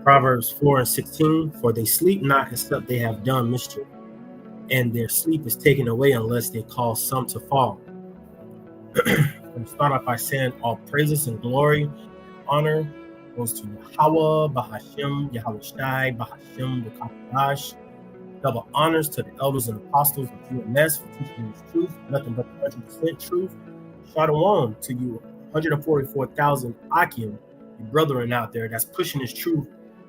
Proverbs 4:16, for they sleep not except they have done mischief, and their sleep is taken away unless they cause some to fall. I'm going to start off by saying all praises and glory and honor goes to Yahweh, Bahashem, Yahweh Shai, Bahashem, Wakadash. Double honors to the elders and apostles of UMS for teaching this truth, nothing but 100% truth. Shalom to you, 144,000 Akim, your brethren out there that's pushing this truth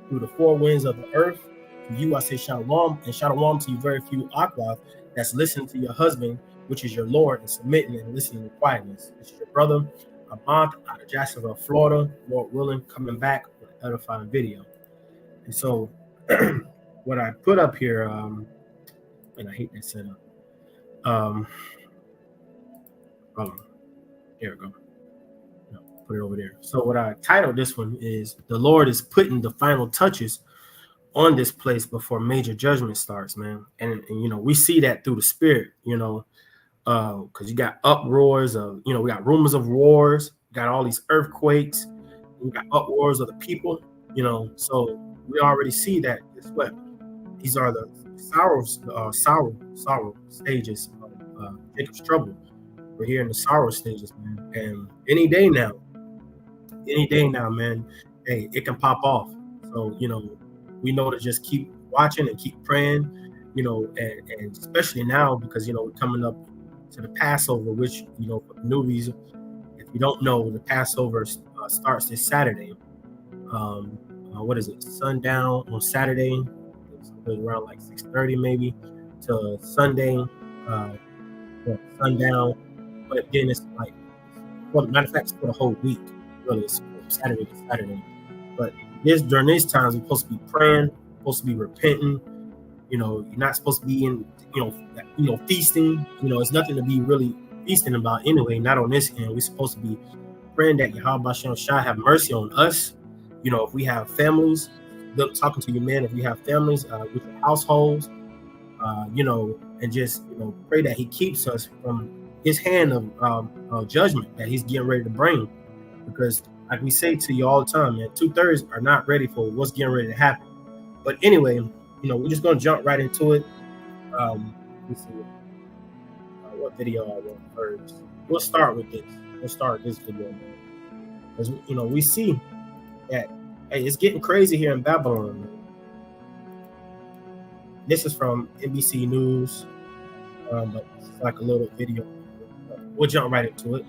through the four winds of the earth. To you, I say shalom, and shalom to you, very few Akwath that's listening to your husband, which is your Lord, and submitting and listening in quietness. This is your brother, Ahmad, out of Jacksonville, Florida, Lord willing, coming back with an edifying video. And so, what I put up here, and I hate that setup. There we go. No, put it over there. So what I titled this one is "The Lord is putting the final touches on this place before major judgment starts, man." And you know, we see that through the spirit, you know, because you got uproars of, you know, we got rumors of wars, got all these earthquakes, we got uproars of the people, you know. So we already see that. Guess what? These are the sorrow stages of Jacob's trouble. We're here in the sorrow stages, man. And any day now, man, hey, it can pop off. So, you know, we know to just keep watching and keep praying, you know, and especially now because, you know, we're coming up to the Passover, which, you know, for the newbies, if you don't know, the Passover starts this Saturday. What is it? Sundown on Saturday. It's around like 6:30 maybe to Sunday, sundown. But then it's like, well, matter of fact, it's for the whole week. Really, it's from Saturday to Saturday. But during these times, we're supposed to be praying, supposed to be repenting. You know, you're not supposed to be in, feasting. You know, it's nothing to be really feasting about anyway. Not on this end. We're supposed to be praying that Yahweh Shem Shai have mercy on us. You know, if we have families, talking to your men, if we have families with your households, you know, and just, you know, pray that He keeps us from His hand of judgment that He's getting ready to bring. Because, like we say to you all the time, man, 2/3 are not ready for what's getting ready to happen. But anyway, you know, we're just gonna jump right into it. Let's see what video I want first. We'll start with this. We'll start this video, because, you know, we see that, hey, it's getting crazy here in Babylon, man. This is from NBC News, but it's like a little video. We'll jump right into it.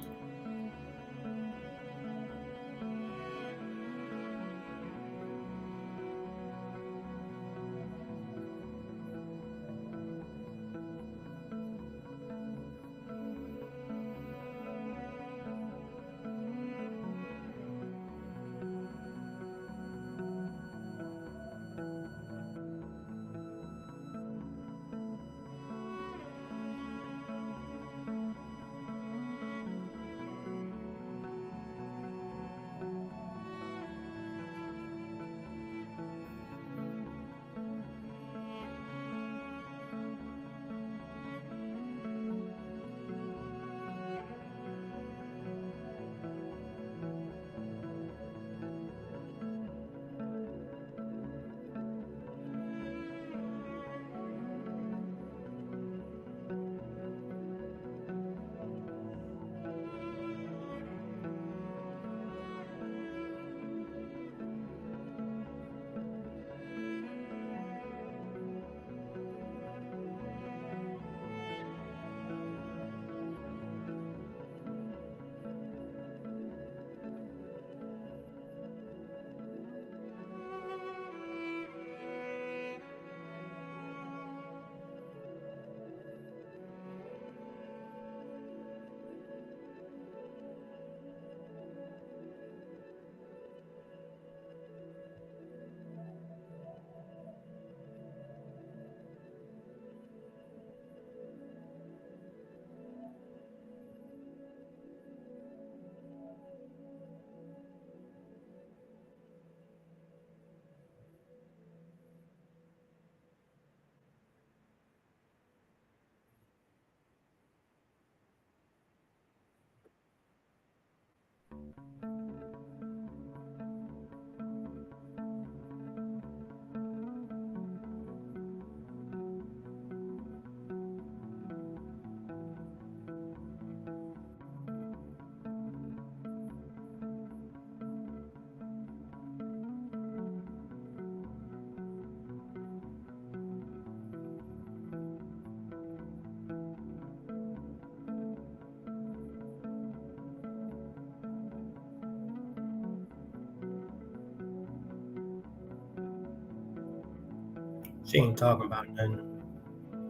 She ain't talking about nothing.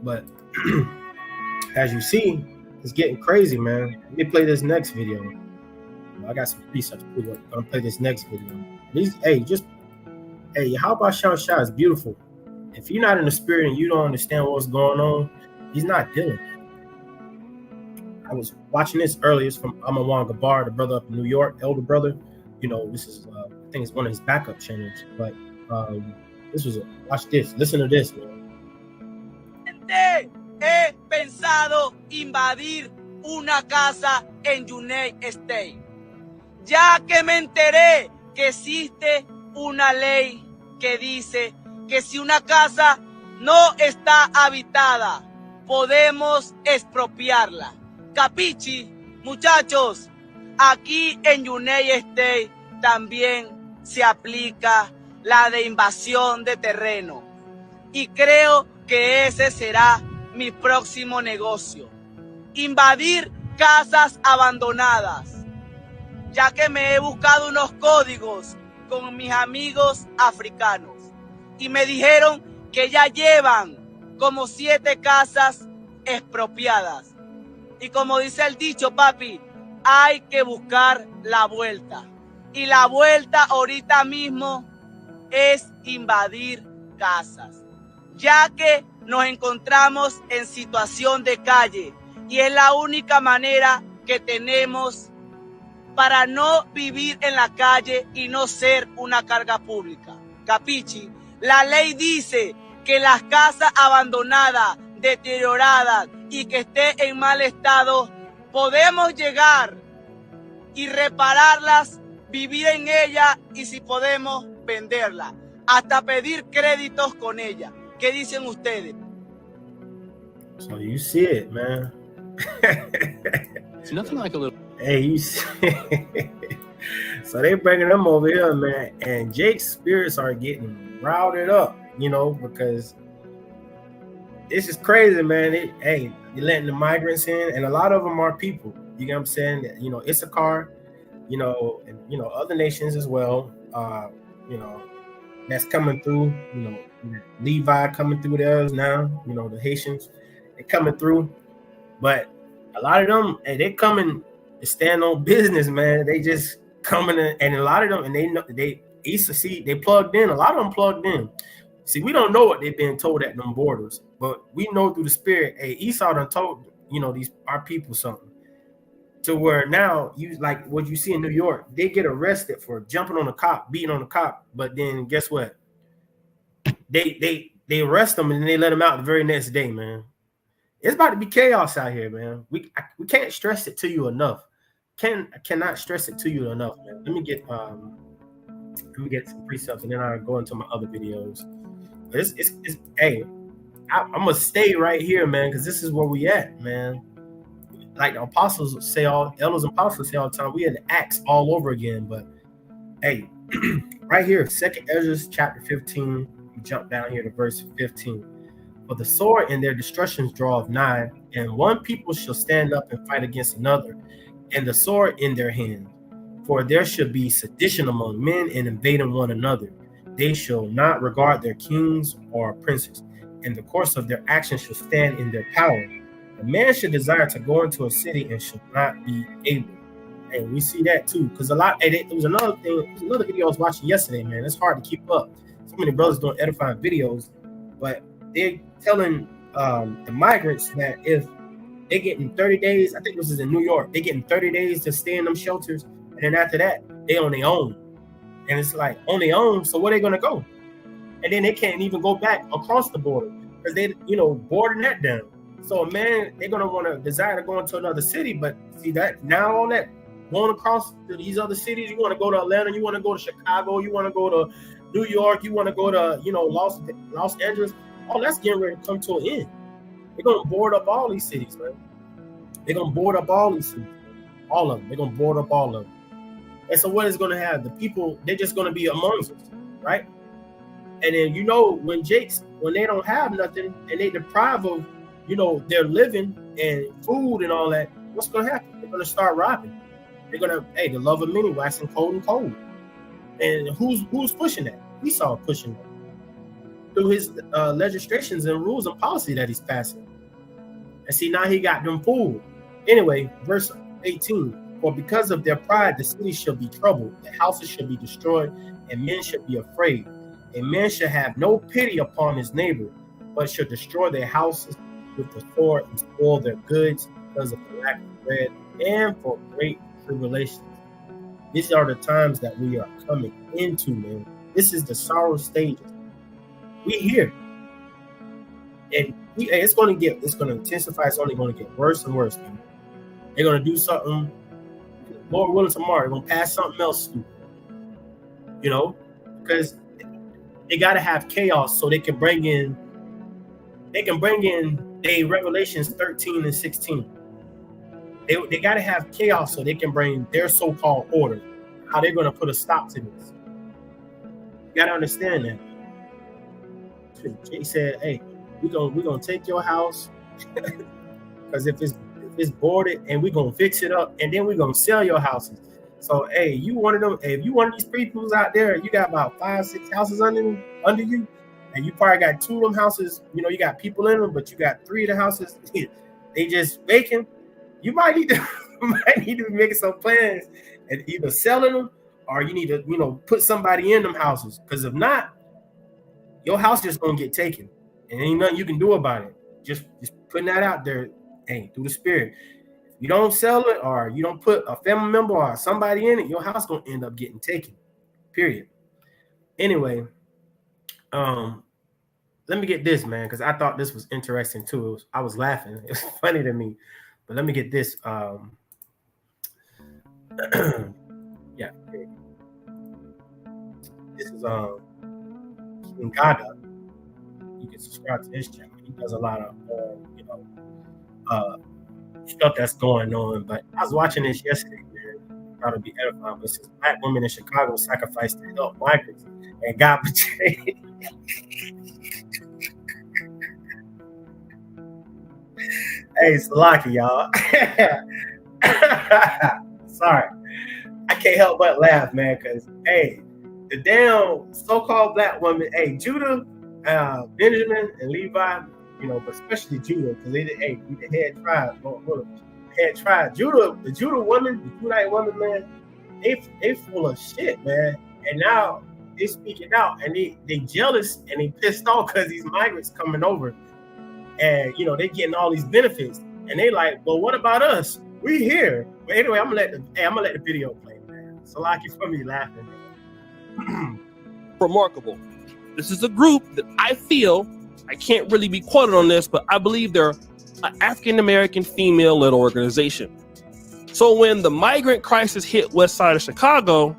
But as you see, it's getting crazy, man. Let me play this next video. I got some precepts. I'm gonna play this next video. How about Sean Shah? It's beautiful. If you're not in the spirit and you don't understand what's going on, he's not dealing. I was watching this earlier. It's from Amawan Gabar, the brother up in New York, elder brother. You know, this is I think it's one of his backup channels. But watch this. Listen to this, man. He pensado invadir una casa en United States, ya que me enteré que existe una ley que dice que si una casa no está habitada, podemos expropiarla. Capichi, muchachos, aquí en United States también se aplica la de invasión de terreno. Y creo que ese será mi próximo negocio. Invadir casas abandonadas, ya que me he buscado unos códigos con mis amigos africanos y me dijeron que ya llevan como 7 casas expropiadas. Y como dice el dicho, papi, hay que buscar la vuelta. Y la vuelta ahorita mismo es invadir casas, ya que nos encontramos en situación de calle y es la única manera que tenemos para no vivir en la calle y no ser una carga pública. Capichi, la ley dice que las casas abandonadas, deterioradas y que esté en mal estado, podemos llegar y repararlas, vivir en ellas y si podemos venderlas, hasta pedir créditos con ellas. ¿Qué dicen ustedes? So you see it, man. It's nothing like a little. Hey, you see So they bringing them over here, man, and Jake's spirits are getting routed up, you know, because this is crazy, man. You're letting the migrants in, and a lot of them are people. You know what I'm saying? You know, Issachar, you know, and you know other nations as well. You know, that's coming through. You know, Levi coming through there now. You know, the Haitians, they're coming through, but a lot of them, they coming to stand on business, man. They just coming in, and a lot of them, and they know they plugged in. A lot of them plugged in. See, we don't know what they've been told at them borders, but we know through the spirit. Hey, Esau done told our people something. To where now you like what you see in New York, they get arrested for jumping on a cop, beating on a cop, but then guess what? They arrest them and then they let them out the very next day, man. It's about to be chaos out here, man. We can't stress it to you enough. Cannot stress it to you enough, man. Let me get some precepts and then I'll go into my other videos. But I'm gonna stay right here, man, because this is where we at, man. Like the apostles say, elders and apostles say all the time, we had the Acts all over again. But hey, right here, 2nd Ezra chapter 15, we jump down here to verse 15. For the sword and their destructions draweth nigh, and one people shall stand up and fight against another, and the sword in their hand. For there should be sedition among men and invading one another. They shall not regard their kings or princes, and the course of their actions shall stand in their power. A man should desire to go into a city and should not be able. And we see that too, because it was another thing. It was another video I was watching yesterday, man. It's hard to keep up. So many brothers doing edifying videos, but they're telling the migrants that if they get in 30 days, I think this is in New York, they get in 30 days to stay in them shelters, and then after that, they on their own. And it's like on their own, so where they gonna go? And then they can't even go back across the border because they, boarding that down. So man, they're gonna want to desire to go into another city, but see that now on that going across to these other cities, you want to go to Atlanta, you want to go to Chicago, you want to go to New York, you want to go to Los Angeles. All that's getting ready to come to an end. They're gonna board up all these cities, man. They're gonna board up all these cities, all of them. They're gonna board up all of them. And so what is gonna have the people? They're just gonna be amongst us, right? And then when they don't have nothing and they deprive of their living and food and all that, what's going to happen? They're going to start robbing. They're going to, the love of many waxing cold and cold. And who's pushing that? Esau pushing that. through his legislations and rules and policy that he's passing. And see, now he got them fooled. Anyway, verse 18, for because of their pride, the city shall be troubled, the houses shall be destroyed, and men shall be afraid. A man shall have no pity upon his neighbor, but shall destroy their houses with the sword and spoil their goods because of the lack of bread and for great tribulations. These are the times that we are coming into, man. This is the sorrow stages. We here. And it's going to intensify. It's only going to get worse and worse, man. They're going to do something, Lord willing, tomorrow. They're going to pass something else stupid. You know, because they got to have chaos so they can bring in Revelations 13 and 16. They got to have chaos so they can bring their so-called order. How they're going to put a stop to this. You got to understand that. He said, hey, we're gonna take your house because if it's boarded, and we're gonna fix it up, and then we're gonna sell your houses. So hey, you one of them, if you one of these peoples out there, you got about 5-6 houses under you, and you probably got 2 of them houses, you know, you got people in them, but you got 3 of the houses, they just vacant. You might need to be making some plans and either selling them, or you need to, you know, put somebody in them houses. Because if not, your house just gonna get taken. And ain't nothing you can do about it. Just putting that out there, hey, through the spirit. If you don't sell it, or you don't put a family member or somebody in it, your house gonna end up getting taken. Period. Anyway, let me get this, man, because I thought this was interesting too. I was laughing. It was funny to me. But let me get this. Yeah. This is King Gada. You can subscribe to his channel. He does a lot of stuff that's going on. But I was watching this yesterday, man. Thought it'd be edifying. But since black women in Chicago sacrificed to help migrants and got betrayed. Hey, Salaki, y'all. Sorry. I can't help but laugh, man, because hey, the damn so-called black woman, hey, Judah, Benjamin and Levi, you know, but especially Judah, because they the head tribe, Judah, the Judah woman, the Judite woman, man, they full of shit, man. And now they speaking out, and they jealous and they pissed off because these migrants coming over, and you know they getting all these benefits, and they like, well, what about us? We here. But anyway, I'm gonna let the video play, man. Salaki for me laughing. Remarkable. This is a group that I feel, I can't really be quoted on this, but I believe they're an African-American female-led organization. So when the migrant crisis hit west side of Chicago,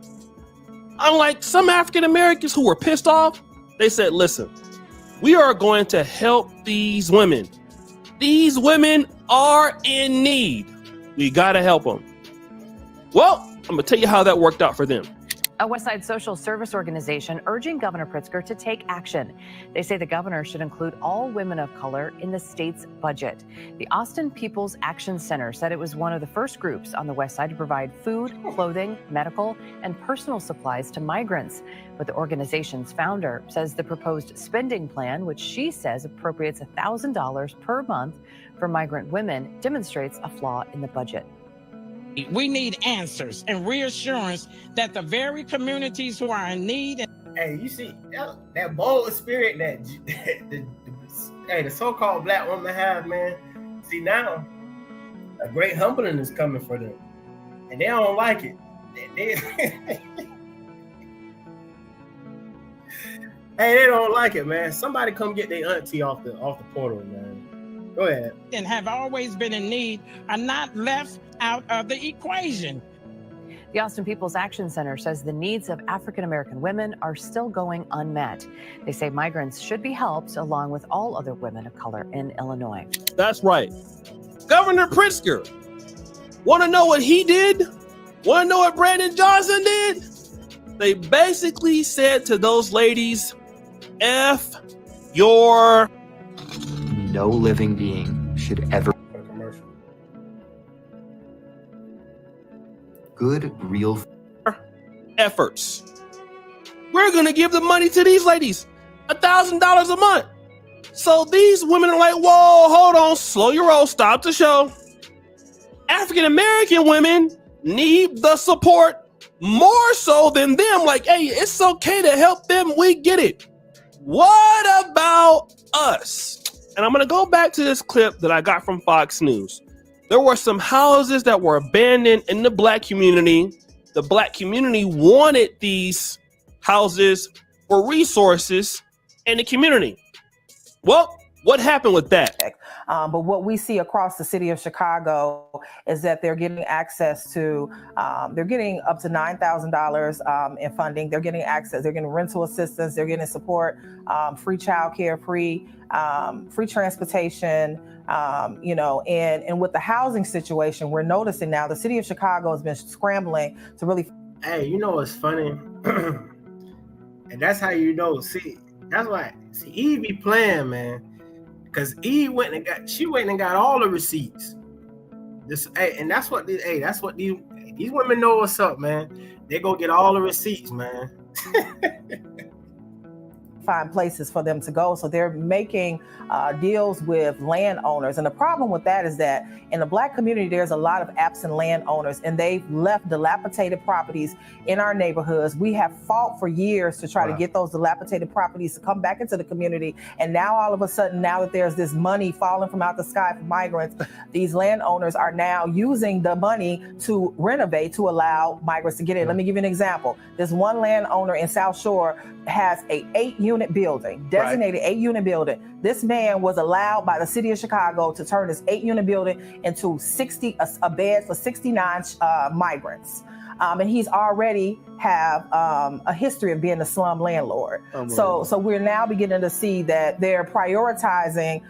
unlike some African-Americans who were pissed off, they said, listen, we are going to help these women. These women are in need. We got to help them. Well, I'm going to tell you how that worked out for them. A Westside social service organization urging Governor Pritzker to take action. They say the governor should include all women of color in the state's budget. The Austin People's Action Center said it was one of the first groups on the West Side to provide food, clothing, medical, and personal supplies to migrants. But the organization's founder says the proposed spending plan, which she says appropriates $1,000 per month for migrant women, demonstrates a flaw in the budget. We need answers and reassurance that the very communities who are in need. Hey, you see that bold spirit that the so-called black woman have, man. See, now a great humbling is coming for them, and they don't like it. They don't like it, man. Somebody come get their auntie off the portal, man. Go ahead. And have always been in need are not left out of the equation. The Austin People's Action Center says the needs of African-American women are still going unmet. They say migrants should be helped along with all other women of color in Illinois. That's right. Governor Pritzker. Want to know what he did? Want to know what Brandon Johnson did? They basically said to those ladies, F your... No living being should ever... Good, real... efforts. We're going to give the money to these ladies. $1,000 a month. So these women are like, whoa, hold on, slow your roll, stop the show. African American women need the support more so than them. Like, hey, it's okay to help them. We get it. What about us? And I'm going to go back to this clip that I got from Fox News. There were some houses that were abandoned in the black community. The black community wanted these houses for resources in the community. Well, what happened with that? But what we see across the city of Chicago is that they're getting access to, they're getting up to $9,000 in funding. They're getting access, they're getting rental assistance, they're getting support, free childcare, free transportation, and with the housing situation, we're noticing now the city of Chicago has been scrambling to really. Hey, you know what's funny? And that's how you know. See, that's why. See, Eve be playing, man. Because Eve went and got all the receipts. And that's what these women know what's up, man. They go get all the receipts, man. Find places for them to go. So they're making deals with landowners. And the problem with that is that in the black community, there's a lot of absent landowners, and they've left dilapidated properties in our neighborhoods. We have fought for years to try to get those dilapidated properties to come back into the community. And now all of a sudden, now that there's this money falling from out the sky for migrants, these landowners are now using the money to renovate, to allow migrants to get in. Let me give you an example. This one landowner in South Shore has a 8-unit building, designated 8-unit building. This man was allowed by the city of Chicago to turn this 8-unit building into a bed for 69 migrants. And he's already have a history of being a slum landlord. So we're now beginning to see that they're prioritizing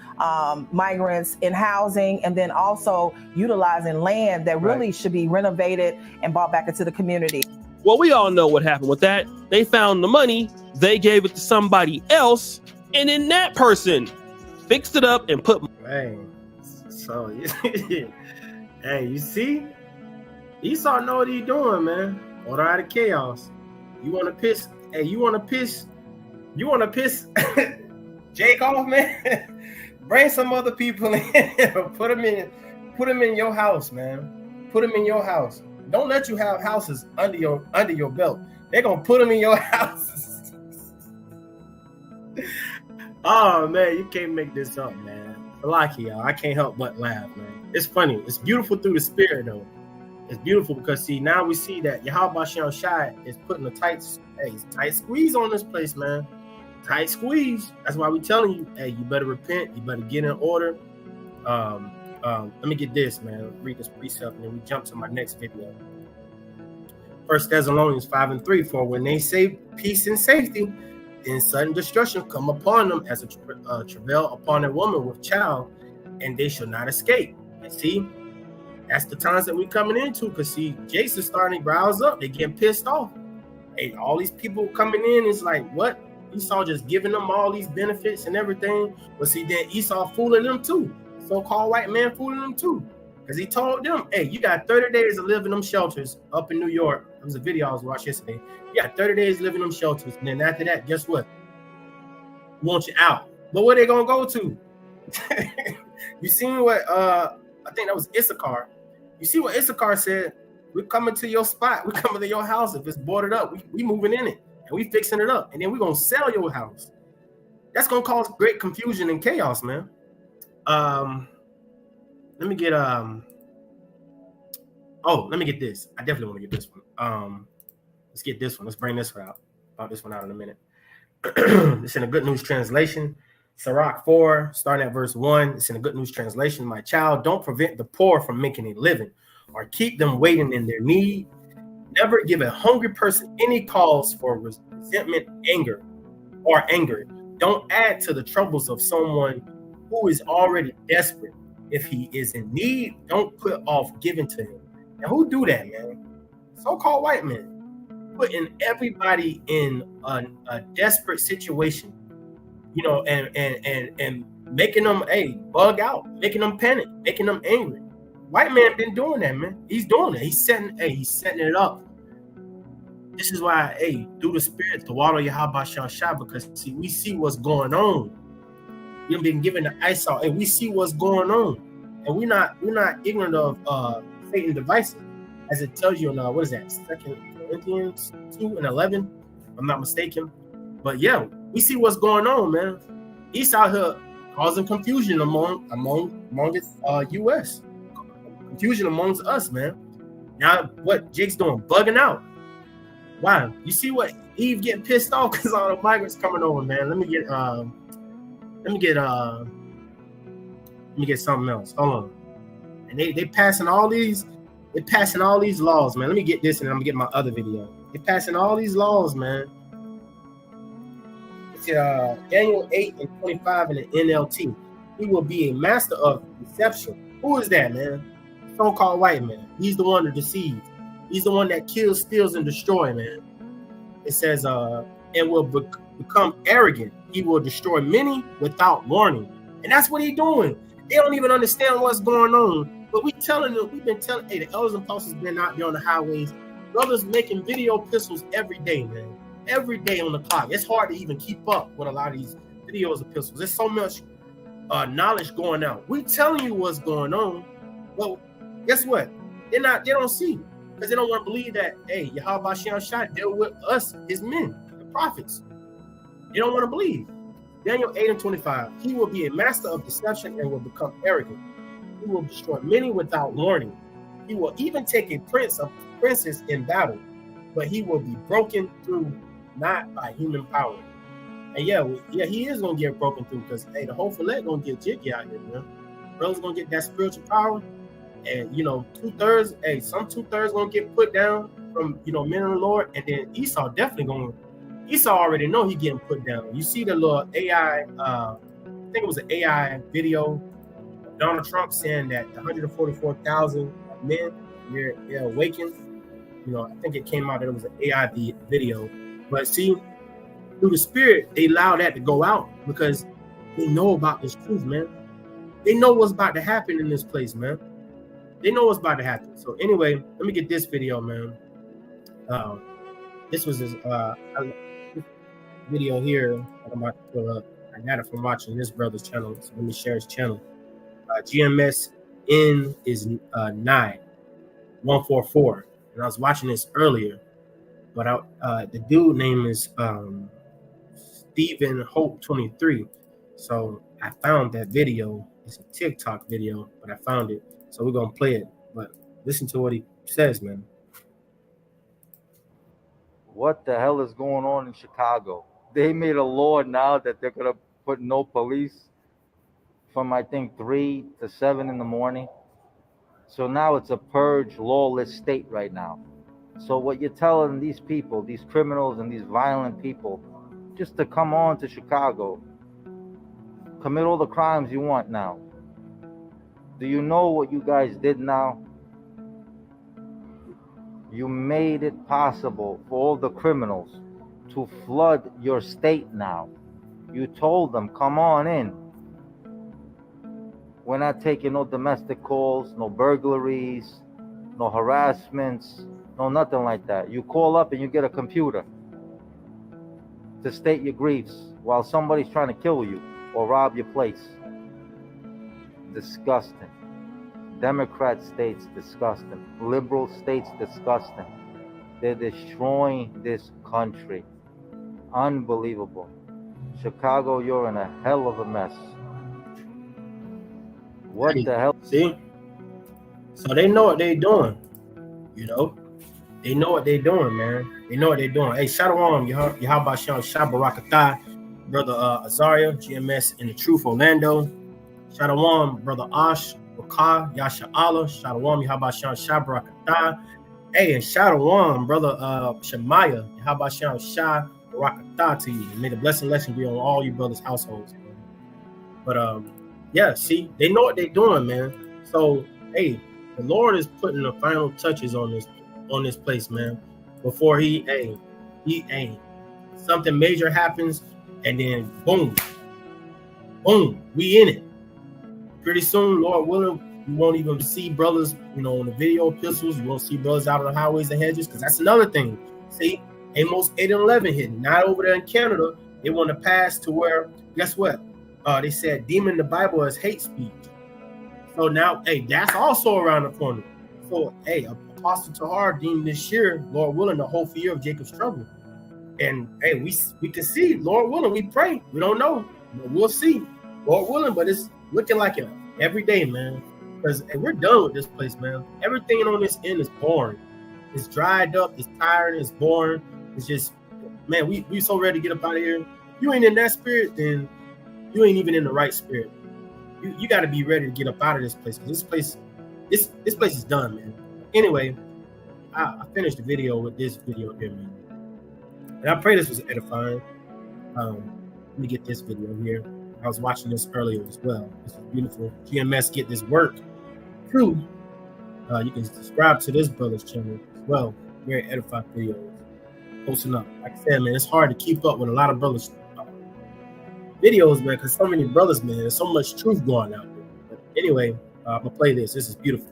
migrants in housing, and then also utilizing land that really should be renovated and brought back into the community. Well, we all know what happened with that. They found the money, they gave it to somebody else, and then that person fixed it up and put. Hey, so hey, you see, Esau know what he's doing, man. Order out of chaos. You want to piss? Hey, you want to piss Jake off, man? Bring some other people in. Put them in your house, man. Put them in your house. Don't let you have houses under your belt. They're gonna put them in your houses. Oh man, you can't make this up, man. Lucky y'all, I can't help but laugh, man. It's funny. It's beautiful through the spirit, though. It's beautiful because now we see that Yahweh Shem Shai is putting a tight squeeze on this place, man. Tight squeeze. That's why we telling you, hey, you better repent. You better get in order. Let me get this, man. Read this precept, and then we jump to my next video. 1 Thessalonians 5:3. For when they say peace and safety, then sudden destruction come upon them as a travail upon a woman with child, and they shall not escape. And see, that's the times that we're coming into, because see, Jason's starting to rouse up. They're getting pissed off. Hey, all these people coming in is like, what? Esau just giving them all these benefits and everything. But see, then Esau fooling them too. So-called white man fooling them too. Because he told them, hey, you got 30 days to live in them shelters up in New York. There was a video I was watching yesterday. You got 30 days to live in them shelters. And then after that, guess what? We want you out. But where they going to go to? You seen what, I think that was Issachar. You see what Issachar said? We're coming to your spot. We're coming to your house. If it's boarded up, we moving in it. And we fixing it up. And then we're going to sell your house. That's going to cause great confusion and chaos, man. Let me get let me get this. I definitely want to get this one. Let's get this one. Let's bring this one out. About this one out in a minute. It's in a Good News Translation. Sirach 4, starting at verse 1. It's in a Good News Translation. My child, don't prevent the poor from making a living, or keep them waiting in their need. Never give a hungry person any cause for resentment, anger. Don't add to the troubles of someone who is already desperate. If he is in need, don't put off giving to him. And who do that, man? So-called white men, putting everybody in a desperate situation, you know, and making them bug out, making them panic, making them angry. White man been doing that, man. He's doing it. He's setting it up. This is why, hey, through the Spirit, the water Yahweh Shah, because see, we see what's going on. You've been given the eyesight, and we see what's going on, and we're not ignorant of Satan's devices, as it tells you in what is that, 2 Corinthians 2:11, if I'm not mistaken. But yeah, we see what's going on, man. He's out here causing confusion among the U.S. Confusion amongst us, man. Now what Jake's doing, bugging out. Why? You see what Eve getting pissed off because all the migrants coming over, man. Let me get something else. Hold on. And they passing all these laws, man. Let me get this and I'm gonna get my other video. They passing all these laws, man. It's Daniel 8:25 in the NLT. He will be a master of deception. Who is that, man? So-called white man. He's the one that deceives. He's the one that kills, steals, and destroys, man. It says, and will become arrogant. He will destroy many without warning. And that's what he's doing. They don't even understand what's going on. But we've been telling, hey, the elders and apostles been out there on the highways. Brothers making video epistles every day, man. Every day on the clock. It's hard to even keep up with a lot of these videos epistles. There's so much knowledge going out. We're telling you what's going on. Well, guess what? They don't see. Because they don't want to believe that, hey, Yahweh Shah dealt with us, his men, the prophets. They don't want to believe. Daniel 8:25. He will be a master of deception and will become arrogant. He will destroy many without warning. He will even take a princess in battle, but he will be broken through not by human power. And yeah, he is gonna get broken through because hey, the whole fillet gonna get jiggy out here, man. Brother's gonna get that spiritual power, and you know, 2/3. Hey, some 2/3 gonna get put down from men of the Lord, and then Esau definitely gonna. Esau already know he getting put down. You see the little AI. I think it was an AI video. Donald Trump saying that the 144,000 men they're awakened. I think it came out that it was an AI video. But see, through the Spirit, they allow that to go out because they know about this truth, man. They know what's about to happen in this place, man. They know what's about to happen. So anyway, let me get this video, man. This was this video here that I'm about to pull up. I got it from watching this brother's channel. So let me share his channel. GMS N is 9144. And I was watching this earlier, but the dude name is Stephen Hope 23. So I found that video. It's a TikTok video, but I found it. So we're gonna play it. But listen to what he says, man. What the hell is going on in Chicago? They made a law now that they're gonna put no police from I think 3 to 7 in the morning. So now it's a purge, lawless state right now. So what you're telling these people, these criminals and these violent people, just to come on to Chicago, commit all the crimes you want now. Do you know what you guys did now? You made it possible for all the criminals to flood your state now. You told them, come on in. We're not taking no domestic calls, no burglaries, no harassments, no nothing like that. You call up and you get a computer to state your griefs while somebody's trying to kill you or rob your place. Disgusting. Democrat states, disgusting. Liberal states, disgusting. They're destroying this country. Unbelievable. Chicago, you're in a hell of a mess. What the hell? See? So they know what they're doing. They know what they're doing, man. They know what they're doing. Hey, Shalom, Yahweh Shabbarakatah, Brother Azaria, GMS in the Truth, Orlando. Shalom, Brother Ash, Wakah, Yasha Allah, Shalom, Yahweh Shabbarakatah. Hey, and Shalom, Brother Shemaiah, Yahweh Shabbarakatah to you. May the blessing lesson be on all you brothers' households. But yeah, see, they know what they're doing, man. So, hey, the Lord is putting the final touches on this place, man. Before something major happens, and then boom, we in it. Pretty soon, Lord willing, you won't even see brothers, in the video epistles. You won't see brothers out on the highways and hedges, because that's another thing. See, Amos 8 and 11 hitting. Not over there in Canada. They want to pass to where, guess what? They said deeming the Bible as hate speech. So now, hey, that's also around the corner. So, hey, Apostle Tahar deemed this year, Lord willing, the whole year of Jacob's trouble. And hey, we can see, Lord willing, we pray. We don't know, but we'll see, Lord willing. But it's looking like it every day, man. Because we're done with this place, man. Everything on this end is boring. It's dried up. It's tired. It's boring. It's just, man, we so ready to get up out of here. If you ain't in that spirit, then you ain't even in the right spirit. You got to be ready to get up out of this place. Because this place is done, man. Anyway, I finished the video with this video here, man. And I pray this was edifying. Let me get this video here. I was watching this earlier as well. This is beautiful. GMS get this work through. You can subscribe to this brother's channel as well. Very edifying videos. Posting up. Like I said, man, it's hard to keep up with a lot of brothers' videos, man, because so many brothers, man, there's so much truth going out there. But anyway, I'm going to play this. This is beautiful.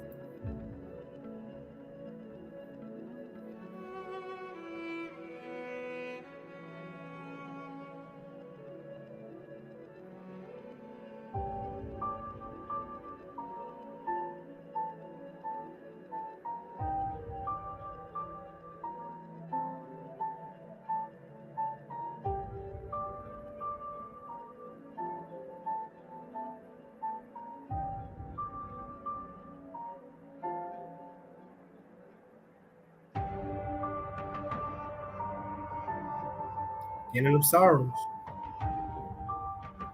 Ending of sorrows.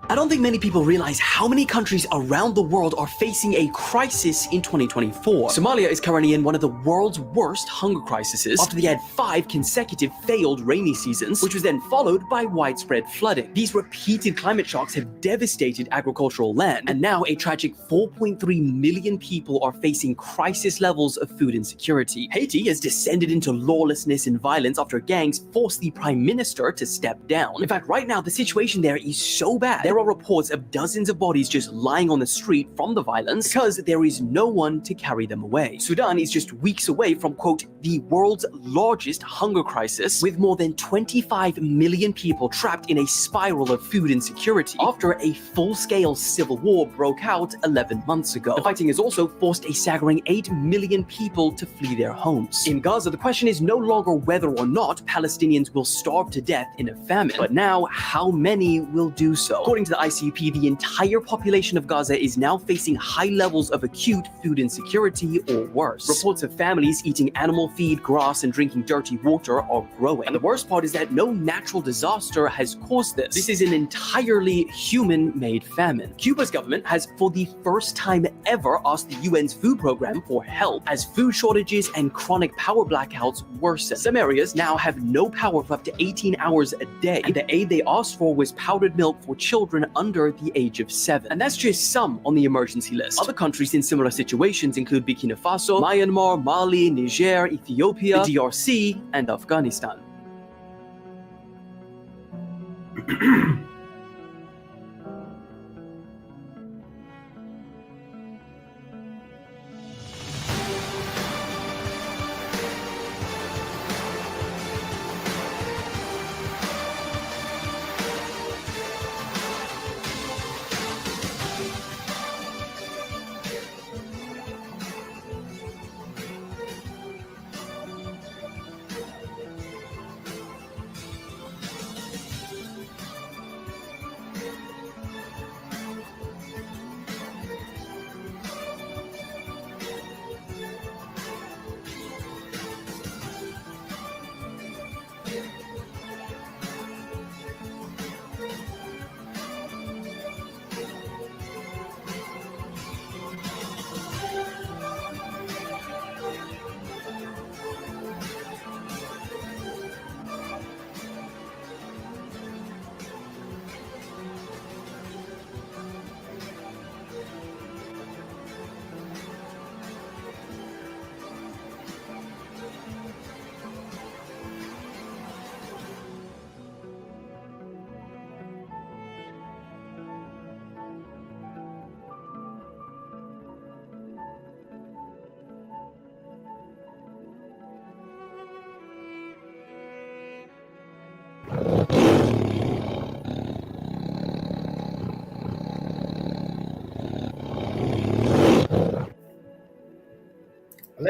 I don't think many people realize how many countries around the world are facing a crisis in 2024. Somalia is currently in one of the world's worst hunger crises after they had 5 consecutive failed rainy seasons, which was then followed by widespread flooding. These repeated climate shocks have devastated agricultural land, and now a tragic 4.3 million people are facing crisis levels of food insecurity. Haiti has descended into lawlessness and violence after gangs forced the prime minister to step down. In fact, right now, the situation there is so bad, there are reports of dozens of bodies just lying on the street from the violence because there is no one to carry them away. Sudan is just weeks away from, quote, the world's largest hunger crisis, with more than 25 million people trapped in a spiral of food insecurity after a full-scale civil war broke out 11 months ago. The fighting has also forced a staggering 8 million people to flee their homes. In Gaza, the question is no longer whether or not Palestinians will starve to death in a famine, but now how many will do so. According to the ICP, the entire population of Gaza is now facing high levels of acute food insecurity or worse. Reports of families eating animal feed, grass, and drinking dirty water are growing. And the worst part is that no natural disaster has caused this. This is an entirely human-made famine. Cuba's government has, for the first time ever, asked the UN's food program for help as food shortages and chronic power blackouts worsen. Some areas now have no power for up to 18 hours a day, and the aid they asked for was powdered milk for children under the age of 7. And that's just some on the emergency list. Other countries in similar situations include Burkina Faso, Myanmar, Mali, Niger, Ethiopia, the DRC, and Afghanistan.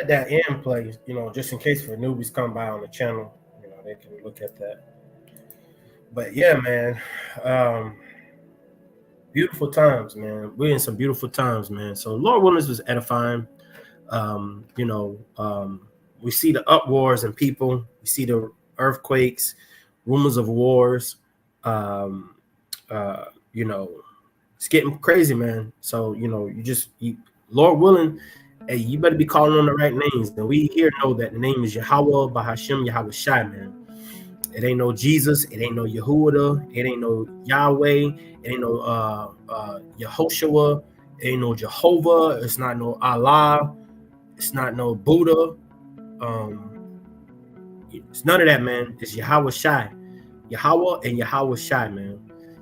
let that end play, you know, just in case for newbies come by on the channel, you know, they can look at that. But yeah, man, beautiful times, man. We're in some beautiful times, man. So Lord willing, this was edifying. We see the uproars in people. We see the earthquakes, rumors of wars. It's getting crazy, man. So, you know, Lord willing, hey, you better be calling on the right names. And we here know that the name is Yahweh, Bahashim, Yahweh Shai, man. It ain't no Jesus. It ain't no Yehuda. It ain't no Yahweh. It ain't no Yehoshua. It ain't no Jehovah. It's not no Allah. It's not no Buddha. It's none of that, man. It's Yahweh Shai. Yahweh and Yahweh Shai, man.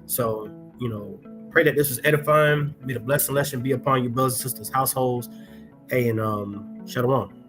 So, you know, pray that this was edifying. May the blessing lesson be upon your brothers and sisters' households. Hey, and Shalom.